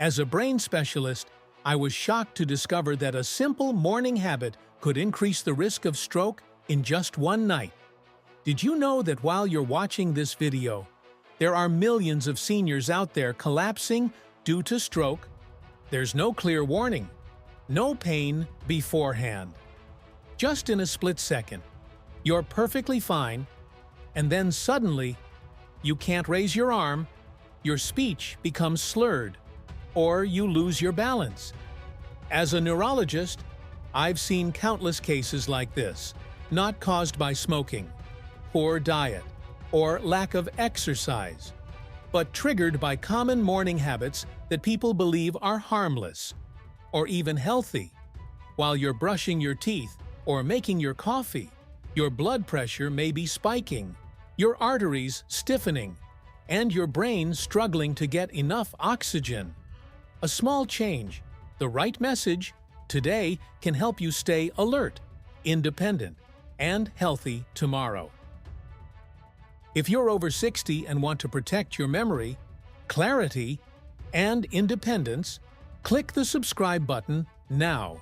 As a brain specialist, I was shocked to discover that a simple morning habit could increase the risk of stroke in just one night. Did you know that while you're watching this video, there are millions of seniors out there collapsing due to stroke? There's no clear warning, no pain beforehand. Just in a split second, you're perfectly fine, and then suddenly, you can't raise your arm, your speech becomes slurred, or you lose your balance. As a neurologist, I've seen countless cases like this, not caused by smoking, poor diet, or lack of exercise, but triggered by common morning habits that people believe are harmless, or even healthy. While you're brushing your teeth or making your coffee, your blood pressure may be spiking, your arteries stiffening, and your brain struggling to get enough oxygen. A small change, the right message, today can help you stay alert, independent, and healthy tomorrow. If you're over 60 and want to protect your memory, clarity, and independence, click the subscribe button now.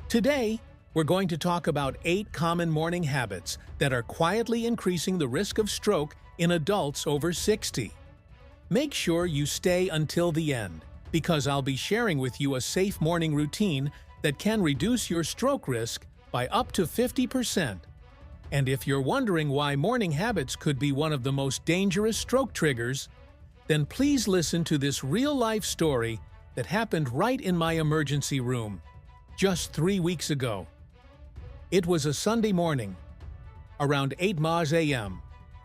Today, we're going to talk about 8 common morning habits that are quietly increasing the risk of stroke in adults over 60. Make sure you stay until the end, because I'll be sharing with you a safe morning routine that can reduce your stroke risk by up to 50%. And if you're wondering why morning habits could be one of the most dangerous stroke triggers, then please listen to this real-life story that happened right in my emergency room, just 3 weeks ago. It was a Sunday morning, around 8 a.m.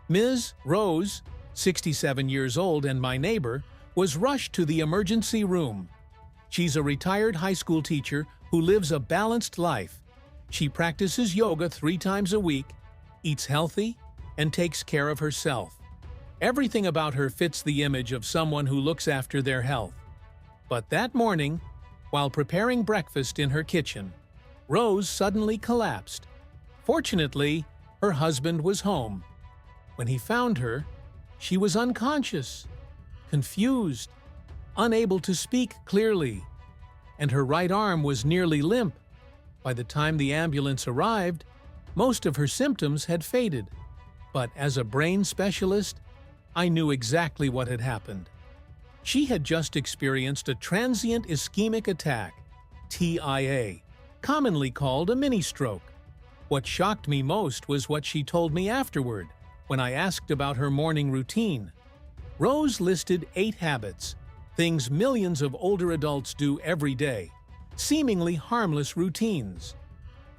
Ms. Rose, 67 years old and my neighbor, was rushed to the emergency room. She's a retired high school teacher who lives a balanced life. She practices yoga 3 times a week, eats healthy, and takes care of herself. Everything about her fits the image of someone who looks after their health. But that morning, while preparing breakfast in her kitchen, Rose suddenly collapsed. Fortunately, her husband was home. When he found her, she was unconscious, confused, unable to speak clearly, and her right arm was nearly limp. By the time the ambulance arrived, most of her symptoms had faded. But as a brain specialist, I knew exactly what had happened. She had just experienced a transient ischemic attack, TIA, commonly called a mini-stroke. What shocked me most was what she told me afterward, when I asked about her morning routine. Rose listed 8 habits, things millions of older adults do every day, seemingly harmless routines.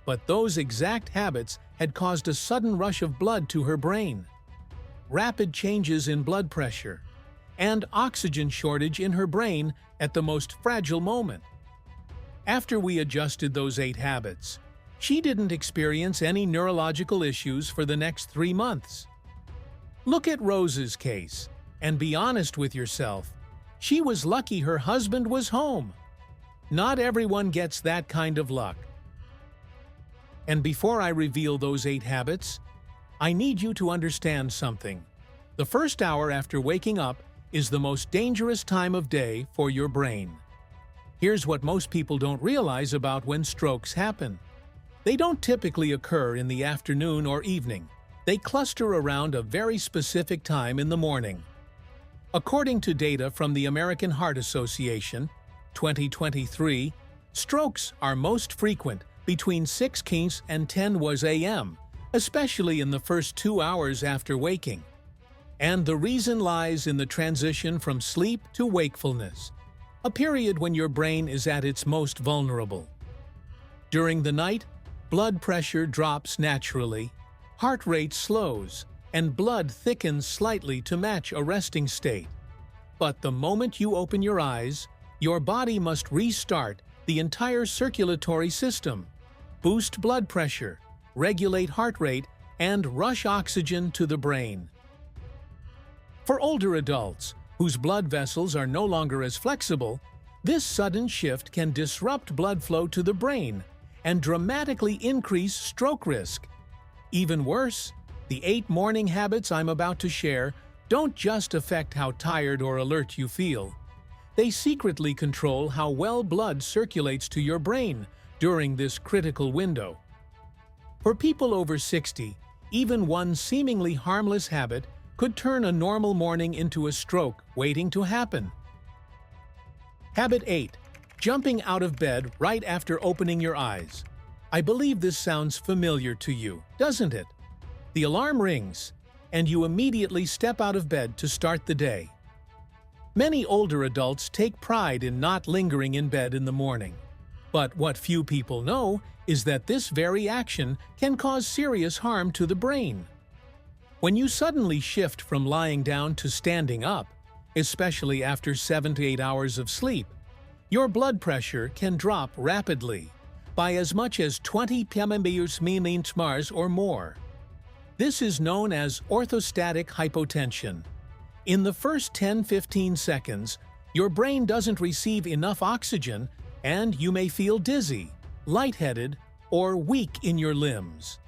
But those exact habits had caused a sudden rush of blood to her brain, rapid changes in blood pressure, and oxygen shortage in her brain at the most fragile moment. After we adjusted those 8 habits, she didn't experience any neurological issues for the next 3 months. Look at Rose's case, and be honest with yourself. She was lucky her husband was home. Not everyone gets that kind of luck. And before I reveal those 8 habits, I need you to understand something. The first hour after waking up is the most dangerous time of day for your brain. Here's what most people don't realize about when strokes happen. They don't typically occur in the afternoon or evening. They cluster around a very specific time in the morning. According to data from the American Heart Association, 2023, strokes are most frequent between 6 and 10 a.m., especially in the first 2 hours after waking. And the reason lies in the transition from sleep to wakefulness, a period when your brain is at its most vulnerable. During the night, blood pressure drops naturally, heart rate slows, and blood thickens slightly to match a resting state. But the moment you open your eyes, your body must restart the entire circulatory system, boost blood pressure, regulate heart rate, and rush oxygen to the brain. For older adults, whose blood vessels are no longer as flexible, this sudden shift can disrupt blood flow to the brain and dramatically increase stroke risk. Even worse, the 8 morning habits I'm about to share don't just affect how tired or alert you feel. They secretly control how well blood circulates to your brain during this critical window. For people over 60, even one seemingly harmless habit could turn a normal morning into a stroke waiting to happen. Habit 8. Jumping out of bed right after opening your eyes. I believe this sounds familiar to you, doesn't it? The alarm rings, and you immediately step out of bed to start the day. Many older adults take pride in not lingering in bed in the morning. But what few people know is that this very action can cause serious harm to the brain. When you suddenly shift from lying down to standing up, especially after 7 to 8 hours of sleep, your blood pressure can drop rapidly by as much as 20 mmHg or more. This is known as orthostatic hypotension. In the first 10-15 seconds, your brain doesn't receive enough oxygen and you may feel dizzy, lightheaded, or weak in your limbs.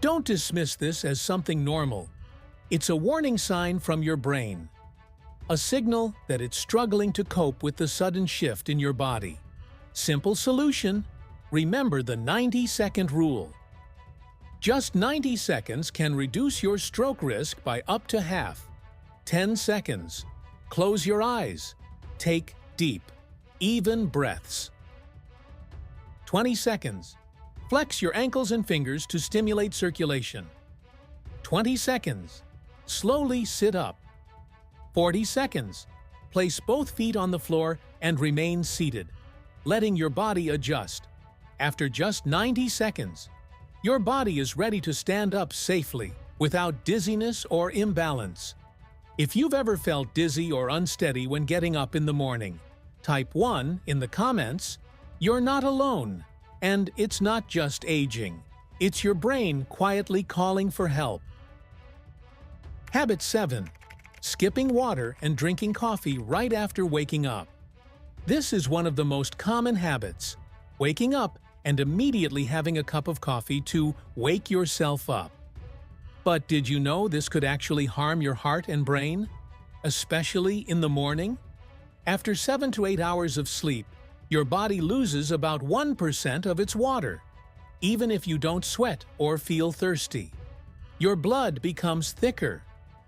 Don't dismiss this as something normal. It's a warning sign from your brain, a signal that it's struggling to cope with the sudden shift in your body. Simple solution: remember the 90-second rule. Just 90 seconds can reduce your stroke risk by up to half. 10 seconds. Close your eyes. Take deep, even breaths. 20 seconds. Flex your ankles and fingers to stimulate circulation. 20 seconds. Slowly sit up. 40 seconds. Place both feet on the floor and remain seated, letting your body adjust. After just 90 seconds, your body is ready to stand up safely, without dizziness or imbalance. If you've ever felt dizzy or unsteady when getting up in the morning, type 1 in the comments. You're not alone, and it's not just aging. It's your brain quietly calling for help. Habit 7. Skipping water and drinking coffee right after waking up. This is one of the most common habits. Waking up and immediately having a cup of coffee to wake yourself up. But did you know this could actually harm your heart and brain, especially in the morning? After 7 to 8 hours of sleep, your body loses about 1% of its water, even if you don't sweat or feel thirsty. Your blood becomes thicker,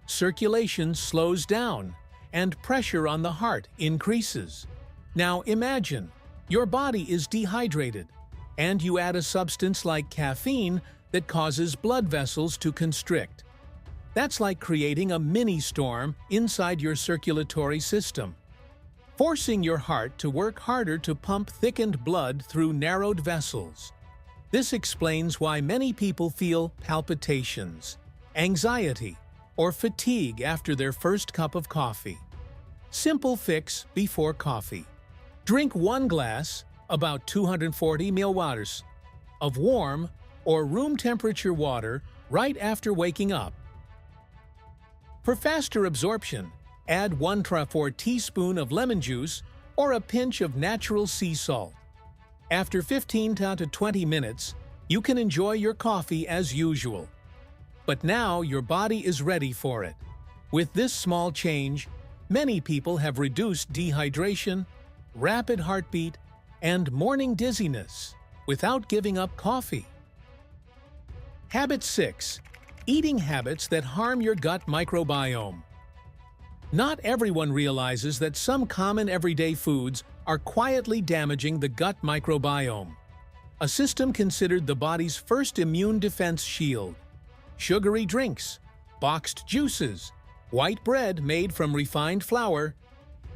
circulation slows down, and pressure on the heart increases. Now imagine, your body is dehydrated, and you add a substance like caffeine that causes blood vessels to constrict. That's like creating a mini-storm inside your circulatory system, forcing your heart to work harder to pump thickened blood through narrowed vessels. This explains why many people feel palpitations, anxiety, or fatigue after their first cup of coffee. Simple fix before coffee. Drink 1 glass, about 240 ml, of warm or room temperature water right after waking up. For faster absorption, add 1/4 teaspoon of lemon juice or a pinch of natural sea salt. After 15 to 20 minutes, you can enjoy your coffee as usual. But now your body is ready for it. With this small change, many people have reduced dehydration, rapid heartbeat, and morning dizziness without giving up coffee. Habit 6. Eating habits that harm your gut microbiome. Not everyone realizes that some common everyday foods are quietly damaging the gut microbiome, a system considered the body's first immune defense shield. Sugary drinks, boxed juices, white bread made from refined flour,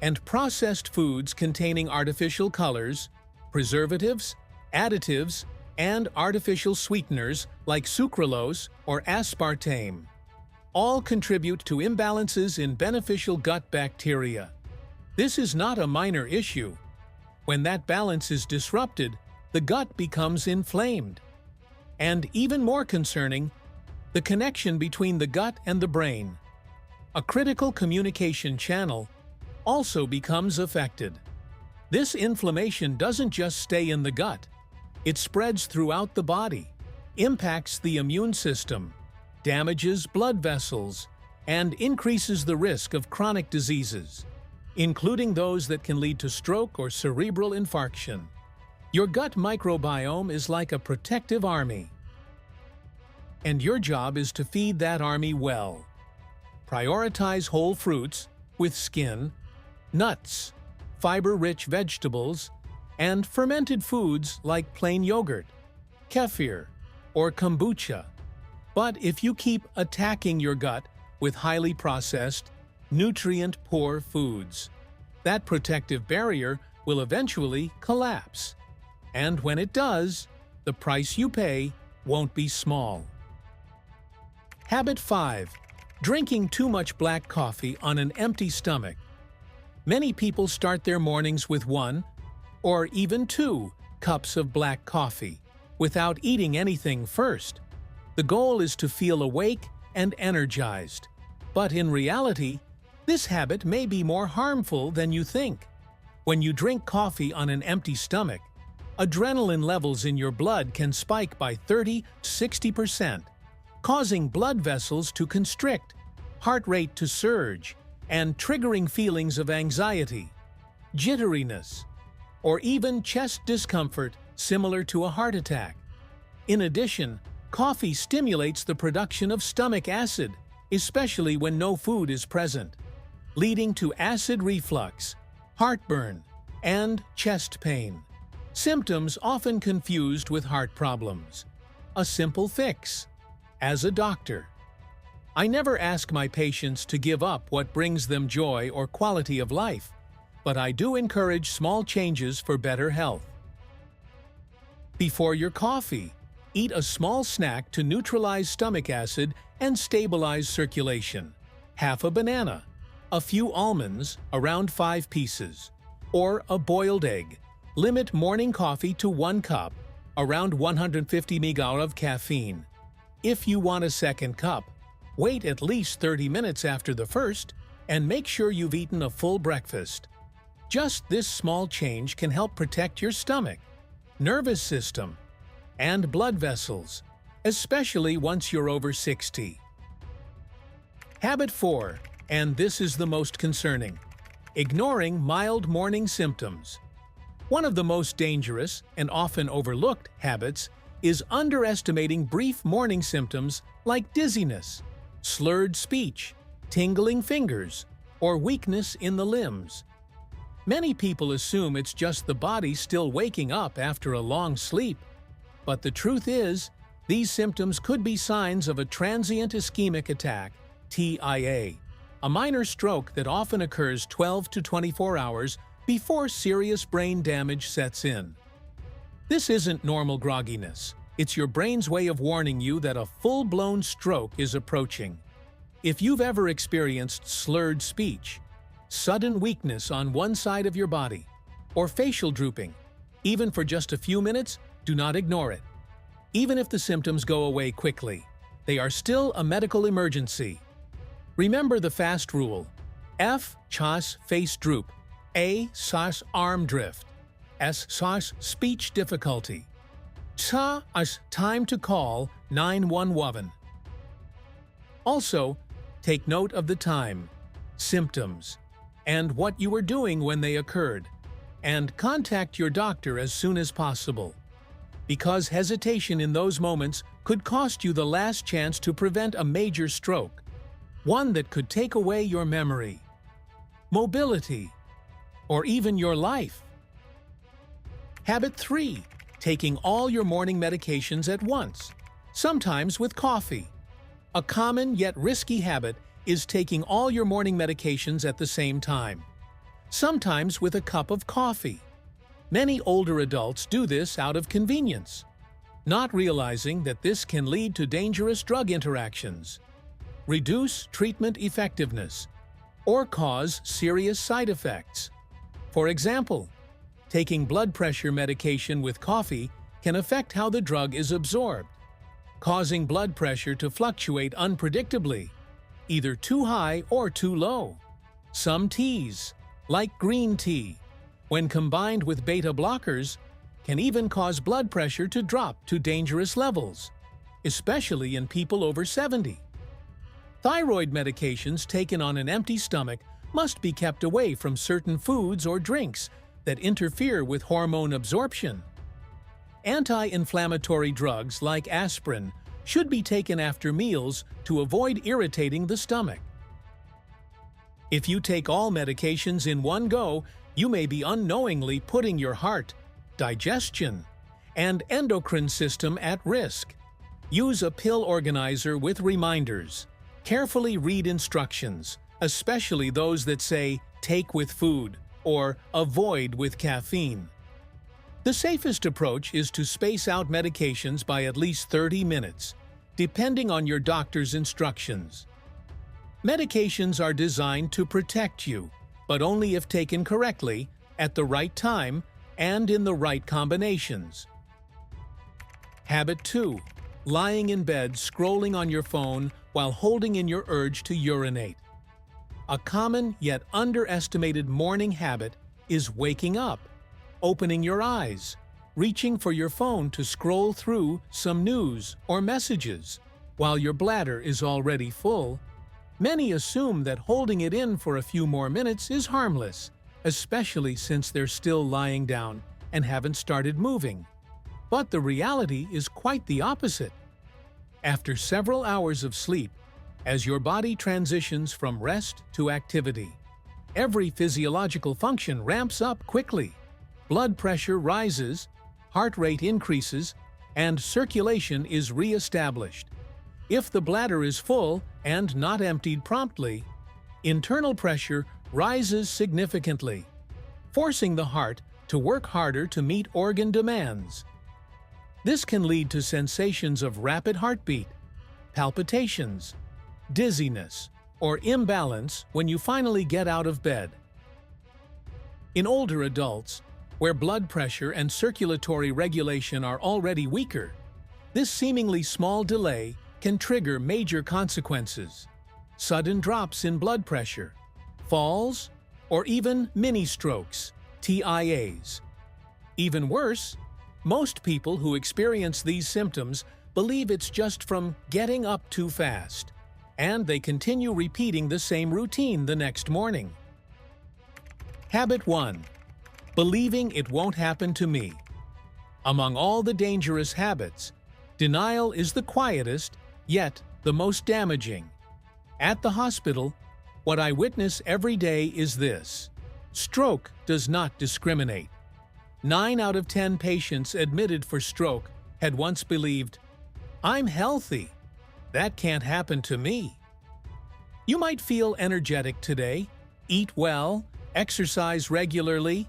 and processed foods containing artificial colors, preservatives, additives, and artificial sweeteners like sucralose or aspartame all contribute to imbalances in beneficial gut bacteria. This is not a minor issue. When that balance is disrupted, the gut becomes inflamed. And even more concerning, the connection between the gut and the brain, a critical communication channel, also becomes affected. This inflammation doesn't just stay in the gut. It spreads throughout the body, impacts the immune system, damages blood vessels, and increases the risk of chronic diseases. including those that can lead to stroke or cerebral infarction. Your gut microbiome is like a protective army. And your job is to feed that army well. Prioritize whole fruits with skin, nuts, fiber-rich vegetables, and fermented foods like plain yogurt, kefir, or kombucha. But if you keep attacking your gut with highly processed, nutrient-poor foods, that protective barrier will eventually collapse. And when it does, the price you pay won't be small. Habit 5. Drinking too much black coffee on an empty stomach. Many people start their mornings with 1 or even 2 cups of black coffee without eating anything first. The goal is to feel awake and energized. But in reality, this habit may be more harmful than you think. When you drink coffee on an empty stomach, adrenaline levels in your blood can spike by 30–60%, causing blood vessels to constrict, heart rate to surge, and triggering feelings of anxiety, jitteriness, or even chest discomfort similar to a heart attack. In addition, coffee stimulates the production of stomach acid, especially when no food is present, leading to acid reflux, heartburn, and chest pain. Symptoms often confused with heart problems. A simple fix. As a doctor, I never ask my patients to give up what brings them joy or quality of life, but I do encourage small changes for better health. Before your coffee, eat a small snack to neutralize stomach acid and stabilize circulation. Half a banana, a few almonds, around 5 pieces, or a boiled egg. Limit morning coffee to 1 cup, around 150 mg of caffeine. If you want a second cup, wait at least 30 minutes after the first and make sure you've eaten a full breakfast. Just this small change can help protect your stomach, nervous system, and blood vessels, especially once you're over 60. Habit 4, and this is the most concerning: ignoring mild morning symptoms. One of the most dangerous and often overlooked habits is underestimating brief morning symptoms like dizziness, slurred speech, tingling fingers, or weakness in the limbs. Many people assume it's just the body still waking up after a long sleep. But the truth is, these symptoms could be signs of a transient ischemic attack, TIA, a minor stroke that often occurs 12 to 24 hours before serious brain damage sets in. This isn't normal grogginess. It's your brain's way of warning you that a full-blown stroke is approaching. If you've ever experienced slurred speech, sudden weakness on one side of your body, or facial drooping, even for just a few minutes, do not ignore it. Even if the symptoms go away quickly, they are still a medical emergency. Remember the FAST rule: F. Chas face droop, A. Sas arm drift, S. Sas speech difficulty, Ta as time to call 911. Also, take note of the time, symptoms, and what you were doing when they occurred, and contact your doctor as soon as possible, because hesitation in those moments could cost you the last chance to prevent a major stroke, one that could take away your memory, mobility, or even your life. Habit 3. Taking all your morning medications at once, sometimes with coffee. A common yet risky habit is taking all your morning medications at the same time, sometimes with a cup of coffee. Many older adults do this out of convenience, not realizing that this can lead to dangerous drug interactions, reduce treatment effectiveness, or cause serious side effects. For example, taking blood pressure medication with coffee can affect how the drug is absorbed, causing blood pressure to fluctuate unpredictably, either too high or too low. Some teas, like green tea, when combined with beta blockers, can even cause blood pressure to drop to dangerous levels, especially in people over 70. Thyroid medications taken on an empty stomach must be kept away from certain foods or drinks that interfere with hormone absorption. Anti-inflammatory drugs like aspirin should be taken after meals to avoid irritating the stomach. If you take all medications in one go, you may be unknowingly putting your heart, digestion, and endocrine system at risk. Use a pill organizer with reminders. Carefully read instructions, especially those that say "take with food" or "avoid with caffeine." The safest approach is to space out medications by at least 30 minutes, depending on your doctor's instructions. Medications are designed to protect you, but only if taken correctly, at the right time, and in the right combinations. Habit 2. Lying in bed scrolling on your phone while holding in your urge to urinate. A common yet underestimated morning habit is waking up, opening your eyes, reaching for your phone to scroll through some news or messages while your bladder is already full. Many assume that holding it in for a few more minutes is harmless, especially since they're still lying down and haven't started moving. But the reality is quite the opposite. After several hours of sleep, as your body transitions from rest to activity, every physiological function ramps up quickly. Blood pressure rises, heart rate increases, and circulation is re-established. If the bladder is full and not emptied promptly, internal pressure rises significantly, forcing the heart to work harder to meet organ demands. This can lead to sensations of rapid heartbeat, palpitations, dizziness, or imbalance when you finally get out of bed. In older adults, where blood pressure and circulatory regulation are already weaker, this seemingly small delay can trigger major consequences: sudden drops in blood pressure, falls, or even mini-strokes, TIAs. Even worse, most people who experience these symptoms believe it's just from getting up too fast, and they continue repeating the same routine the next morning. Habit 1. Believing it won't happen to me. Among all the dangerous habits, denial is the quietest, yet the most damaging. At the hospital, what I witness every day is this: stroke does not discriminate. 9 out of 10 patients admitted for stroke had once believed, "I'm healthy. That can't happen to me." You might feel energetic today, eat well, exercise regularly,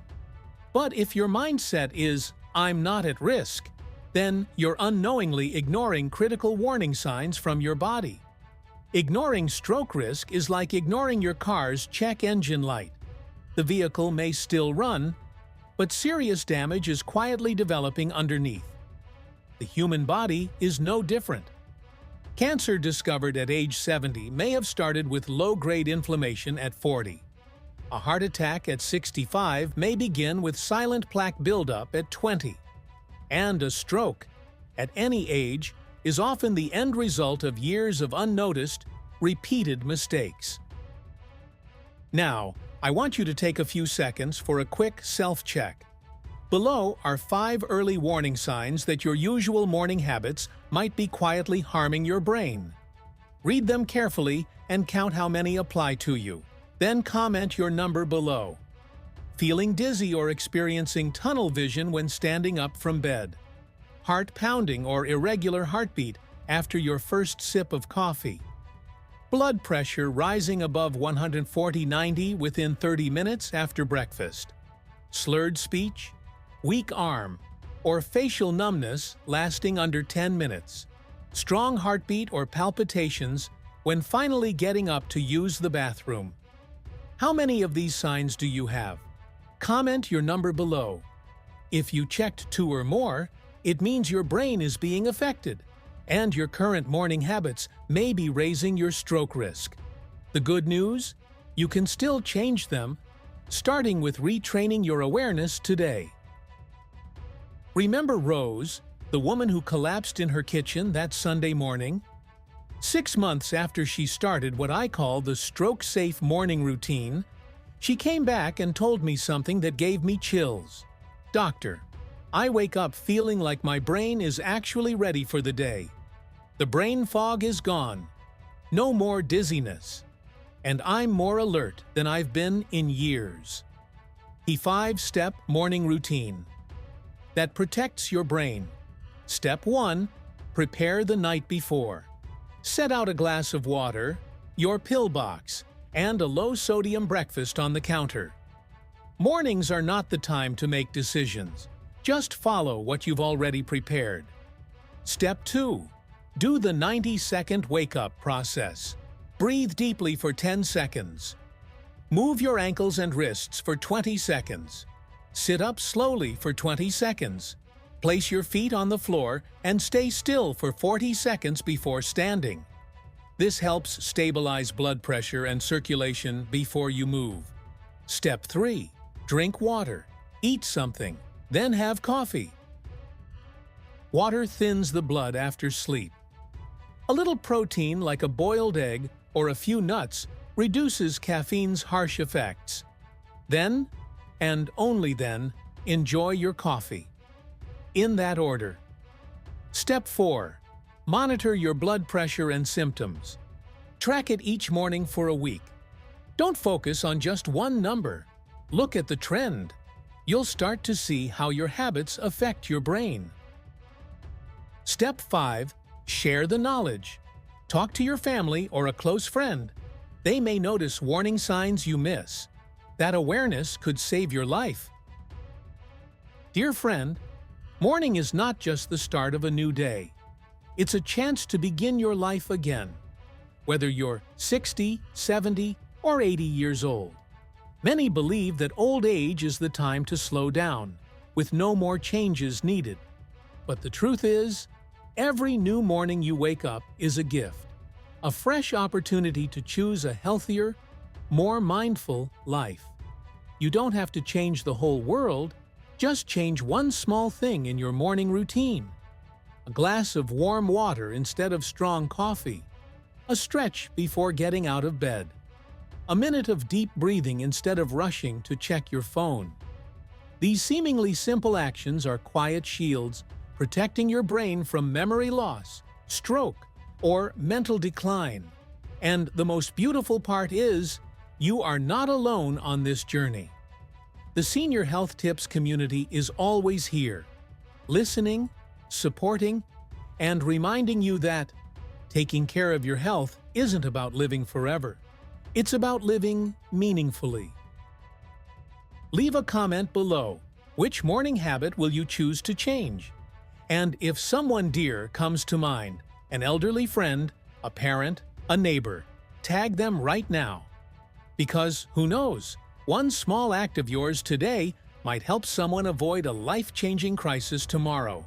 but if your mindset is, "I'm not at risk," then you're unknowingly ignoring critical warning signs from your body. Ignoring stroke risk is like ignoring your car's check engine light. The vehicle may still run, but serious damage is quietly developing underneath. The human body is no different. Cancer discovered at age 70 may have started with low-grade inflammation at 40. A heart attack at 65 may begin with silent plaque buildup at 20. And a stroke, at any age, is often the end result of years of unnoticed, repeated mistakes. Now, I want you to take a few seconds for a quick self-check. Below are 5 early warning signs that your usual morning habits might be quietly harming your brain. Read them carefully and count how many apply to you. Then comment your number below. Feeling dizzy or experiencing tunnel vision when standing up from bed. Heart pounding or irregular heartbeat after your first sip of coffee. Blood pressure rising above 140/90 within 30 minutes after breakfast. Slurred speech, weak arm, or facial numbness lasting under 10 minutes. Strong heartbeat or palpitations when finally getting up to use the bathroom. How many of these signs do you have? Comment your number below. If you checked 2 or more, it means your brain is being affected, and your current morning habits may be raising your stroke risk. The good news? You can still change them, starting with retraining your awareness today. Remember Rose, the woman who collapsed in her kitchen that Sunday morning? 6 months after she started what I call the stroke-safe morning routine, She came back and told me something that gave me chills. "Doctor, I wake up feeling like my brain is actually ready for the day. The brain fog is gone. No more dizziness. And I'm more alert than I've been in years." The 5-step morning routine that protects your brain. Step 1. Prepare the night before. Set out a glass of water, your pill box, and a low-sodium breakfast on the counter. Mornings are not the time to make decisions. Just follow what you've already prepared. Step 2. Do the 90-second wake-up process. Breathe deeply for 10 seconds. Move your ankles and wrists for 20 seconds. Sit up slowly for 20 seconds. Place your feet on the floor and stay still for 40 seconds before standing. This helps stabilize blood pressure and circulation before you move. Step 3. Drink water. Eat something, then have coffee. Water thins the blood after sleep. A little protein like a boiled egg or a few nuts reduces caffeine's harsh effects. Then, and only then, enjoy your coffee. In that order. Step 4. Monitor your blood pressure and symptoms. Track it each morning for a week. Don't focus on just one number. Look at the trend. You'll start to see how your habits affect your brain. Step 5. Share the knowledge. Talk to your family or a close friend. They may notice warning signs you miss. That awareness could save your life. Dear friend, morning is not just the start of a new day. It's a chance to begin your life again, whether you're 60, 70, or 80 years old. Many believe that old age is the time to slow down, with no more changes needed. But the truth is, every new morning you wake up is a gift, a fresh opportunity to choose a healthier, more mindful life. You don't have to change the whole world, just change one small thing in your morning routine. A glass of warm water instead of strong coffee. A stretch before getting out of bed. A minute of deep breathing instead of rushing to check your phone. These seemingly simple actions are quiet shields protecting your brain from memory loss, stroke, or mental decline. And the most beautiful part is, you are not alone on this journey. The Senior Health Tips community is always here, listening, supporting, and reminding you that taking care of your health isn't about living forever. It's about living meaningfully. Leave a comment below. Which morning habit will you choose to change? And if someone dear comes to mind, an elderly friend, a parent, a neighbor, tag them right now. Because who knows, one small act of yours today might help someone avoid a life-changing crisis tomorrow.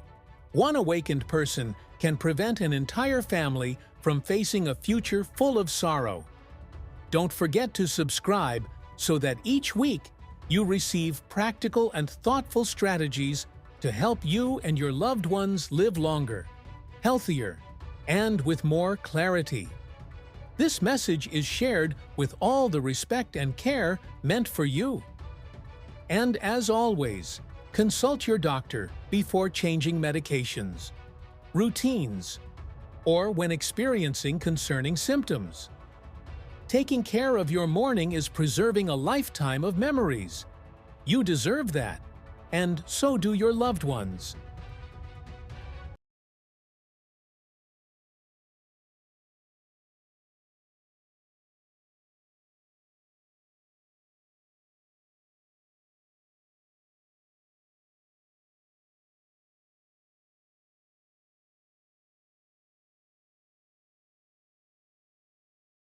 One awakened person can prevent an entire family from facing a future full of sorrow. Don't forget to subscribe so that each week you receive practical and thoughtful strategies to help you and your loved ones live longer, healthier, and with more clarity. This message is shared with all the respect and care meant for you. And as always, consult your doctor before changing medications, routines, or when experiencing concerning symptoms. Taking care of your morning is preserving a lifetime of memories. You deserve that, and so do your loved ones.